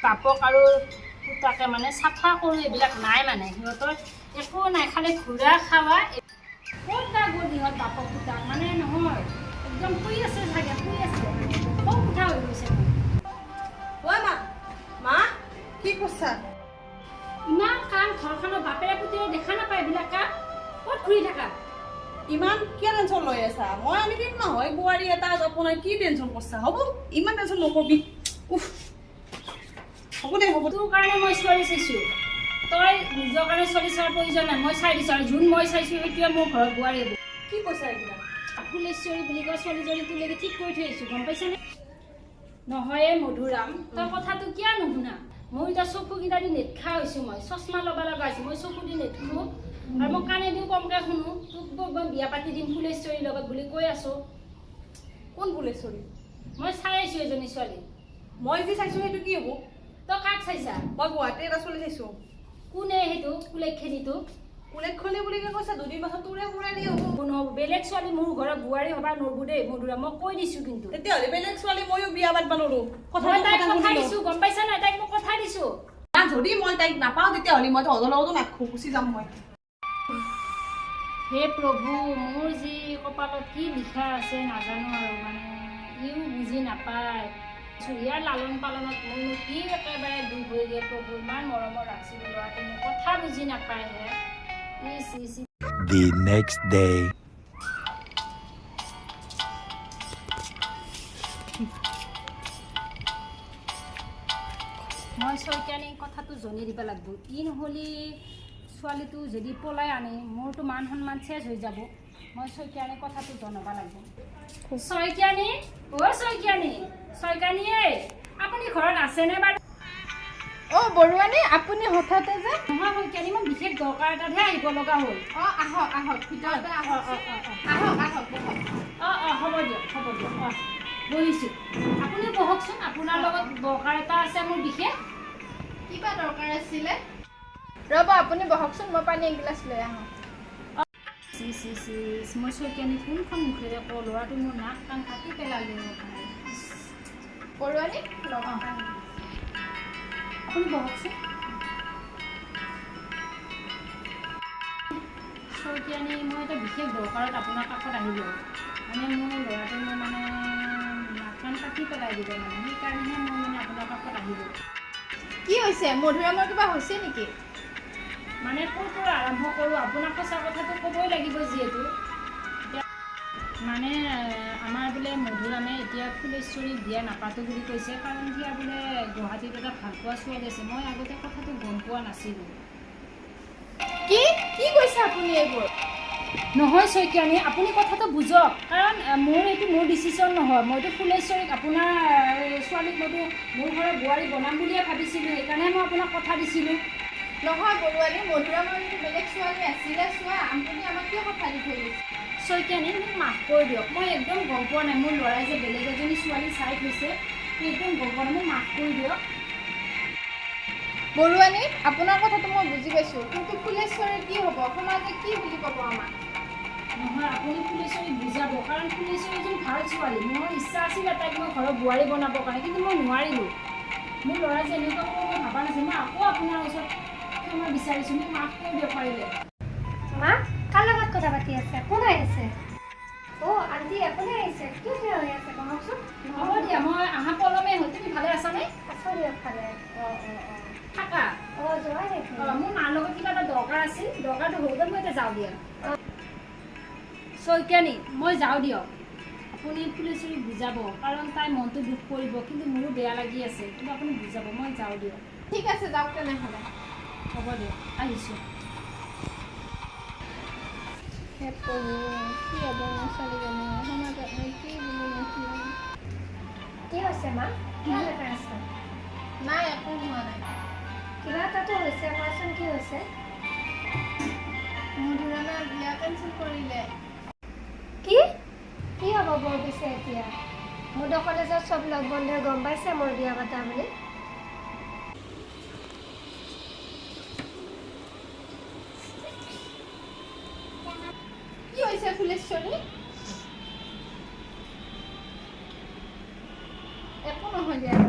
বাপক আৰু পুতাকে মানে চাফা কৰোঁ এইবিলাক নাই মানে সিহঁতৰ একো নাই খালি ঘূৰা খাৱা ক'ত বা গ'ল সিহঁত বাপক পুতাক মানে নহয় একদম শুই আছে চাগে শুই আছে খুব উঠা হৈ গৈছে ঐ মা মা কি কৈছা ইমান কাম ঘৰখনৰ বাপেৰে পুতেৰে দেখা নাপায় এইবিলাক কাম ক'ত ঘূৰি থাকা ইমান কিয় টেনশ্যন লৈ আছা মই আনি দিম নহয় বোৱাৰী এটা আপোনাৰ কি টেনশ্যন কৰিছা হ'ব ইমান টেনশ্যন নকৰিবি উফ হ'ব দে হ'ব তোৰ কাৰণে মই ছোৱালী চাইছোঁ তই নিজৰ কাৰণে ছোৱালী চোৱাৰ প্ৰয়োজন নাই মই চাই দিছোঁ আৰু যোন মই চাইছোঁ সেইটোৱে মোৰ ঘৰত বোৱাৰী হ'ব কি কৈছা এইবিলাক ফুলেশ্বৰী বুলি কয় ছোৱালীজনী তোলৈকে ঠিক কৰি থৈ আহিছোঁ গম পাইছানে নহয়ে মধুৰাম তই কথাটো কিয় নুশুনা মই এতিয়া চকুকেইটা দি নেটখা হৈছোঁ মই চশমা ল'ব লগা হৈছোঁ মই চকু দি নেটখোঁ আৰু মই কাণেদিও কমকৈ শুনো তোক মই বিয়া পাতি দিম ফুলেশ্বৰীৰ লগত বুলি কৈ আছোঁ কোন ফুলেশ্বৰী মই চাই আছোঁ এজনী ছোৱালী মই যি চাইছোঁ সেইটো কি হ'ব তই কাক চাইছা মই গুৱাহাটীত এটা ছোৱালী চাইছোঁ কোনে সেইটো কুলেক্ষণীটো উল্লেখনি বুলি কৈছা দুদিন পাছত তোৰে বোৱাৰী হ'ব বেলেগ ছোৱালী মোৰ ঘৰত বোৱাৰী হ'বা নৰবো দেই মধুৰাম মই কৈ দিছোঁ কিন্তু তেতিয়াহ'লে বেলেগ ছোৱালী ময়ো বিয়া পাতিব নোৱাৰোঁ মই তাইক কথা দিছোঁ গম পাইছা নাই তাইক মই কথা দিছোঁ যদি মই তাইক নাপাওঁ তেতিয়াহ'লে মই তহঁতৰ লগতো নাখো গুচি যাম মই হে প্ৰভু মোৰ যি কপালত কি লিখা আছে নাজানো আৰু মানে ইও বুজি নাপায় ইয়াৰ লালন পালনত মোৰনো কি একেবাৰে দুখ হৈ গ'ল প্ৰভু ইমান মৰমৰ ৰাখিছিলোঁ ল'ৰাটো মোৰ কথা বুজি নাপায় হে The next day. মই শইকীয়ানী কথাটো জনাই দিব লাগিব ই নহ'লে ছোৱালীটো যদি পলাই আনে মোৰতো মান সন্মান চেছ হৈ যাব মই শইকীয়ানী কথাটো জনাব লাগিব শইকীয়ানী অ' শইকীয়ানীয়ে আপুনি ঘৰত আছেনে বাৰু অ' বৰুৱানী আপুনি হঠাতে যে নহয় শইকীয়ানী মই বিশেষ দৰকাৰ এটাতহে আহিব লগা হ'ল আহক ভিতৰতে আহক হ'ব দিয়ক বহিছোঁ আপুনি বহকচোন আপোনাৰ লগত দৰকাৰ এটা আছে মোৰ বিশেষ কিবা দৰকাৰ আছিলে ৰ'ব আপুনি বহকচোন মই পানী এগিলাচ লৈ আহোঁ মই শইকীয়ানী কোনখন মুখেৰে কওঁ ল'ৰাটো মোৰ নাক কাণ কাটি পেলালে বৰুৱানী আপুনি বহকচোন শইকীয়ানী মই এটা বিশেষ দৰকাৰত আপোনাৰ কাষত আহিলোঁ মানে মোৰ ল'ৰাটো মোৰ মানে নাক কাণ কাটি পেলাই দিব মানে সেইকাৰণেহে মই মানে আপোনাৰ কাষত আহিলোঁ কি হৈছে মধুৰামৰ কিবা হৈছে নেকি মানে ক'ৰ পৰা আৰম্ভ কৰোঁ আপোনাক সঁচা কথাটো ক'বই লাগিব যিহেতু মানে আমাৰ বোলে মধুৰামে এতিয়া ফুলেশ্বৰীক বিয়া নাপাতো বুলি কৈছে কাৰণ সিয়া বোলে গুৱাহাটীত এটা ভালপোৱা ছোৱালী আছে মই আগতে কথাটো গম পোৱা নাছিলোঁ কি কৈছে আপুনি এইবোৰ নহয় শইকীয়ানী আপুনি কথাটো বুজক কাৰণ মোৰ এইটো মোৰ ডিচিশ্যন নহয় মইতো ফুলেশ্বৰীক আপোনাৰ ছোৱালীক মইতো মোৰ ঘৰৰ বোৱাৰী বনাম বুলিয়ে ভাবিছিলোঁ সেইকাৰণে মই আপোনাক কথা দিছিলোঁ নহয় বৰুৱানী মধুৰামৰ বেলেগ ছোৱালী আছিলে চোৱা আপুনি আমাক কিয় কথা দি থৈ গৈছে শইকীয়ানী মোক মাফ কৰি দিয়ক মই একদম গম পোৱা নাই মোৰ ল'ৰাই যে বেলেগ এজনী ছোৱালী চাই থৈছে একদম গম পোৱা নাই মোক মাফ কৰি দিয়ক বৰুৱানী আপোনাৰ কথাটো মই বুজি পাইছোঁ কিন্তু ফুলেশ্বৰীৰ কি হ'ব সমাজে কি বুলি ক'ব আমাক নহয় আপুনি ফুলেশ্বৰীক বুজাব কাৰণ ফুলেশ্বৰী এজনী ভাল ছোৱালী মোৰ ইচ্ছা আছিলে তাইক মই ঘৰৰ বোৱাৰী বনাবৰ কাৰণে কিন্তু মই নোৱাৰিলোঁ মোৰ ল'ৰাই যে এনেকুৱা হ'ব মই ভবা নাছিলোঁ মই আকৌ আপোনাৰ ওচৰত মই বিচাৰিছোঁ মোক মাফ কৰি দিয়ক পাৰিলে মা কাৰ লগত কথা পাতি আছে কোন আহিছে অ' আন্টি আপুনি আহিছে কি হৈ আছে কওকচোন হ'ব দিয়া মই আহা পলমেই হ'ল তুমি ভালে আছানে আছোঁ দিয়ক ভালে থাকা যোৱা নেকি মোৰ মাৰ লগত কিবা এটা দৰকাৰ আছিল দৰকাৰটো হওঁতে মই এতিয়া যাওঁ দিয়া শইকীয়ানী মই যাওঁ দিয়ক আপুনি ফুলেশ্বৰীক বুজাব কাৰণ তাইৰ মনটো দুখ কৰিব কিন্তু মোৰো বেয়া লাগি আছে কিন্তু আপুনি বুজাব মই যাওঁ দিয়ক ঠিক আছে যাওক তেনেহ'লে হ'ব দিয়ক আহিছোঁ হে প্ৰভু কি হ'ব মোৰ ছোৱালীজনী সমাজত মই কি বুলি নকওঁ কি হৈছে মা কিবা এটা আছে নাই একো হোৱা নাই কিবা এটাতো হৈছে কোৱাচোন কি হৈছে মধুৰামে বিয়া কেঞ্চেল কৰিলে কি হ'ব বৰ পিছে এতিয়া মোৰ কলেজত চব লগ বন্ধুৱে গম পাইছে মোৰ বিয়া পতা বুলি কি হৈছে ফুলেশ্বৰী একো নহয় দিয়া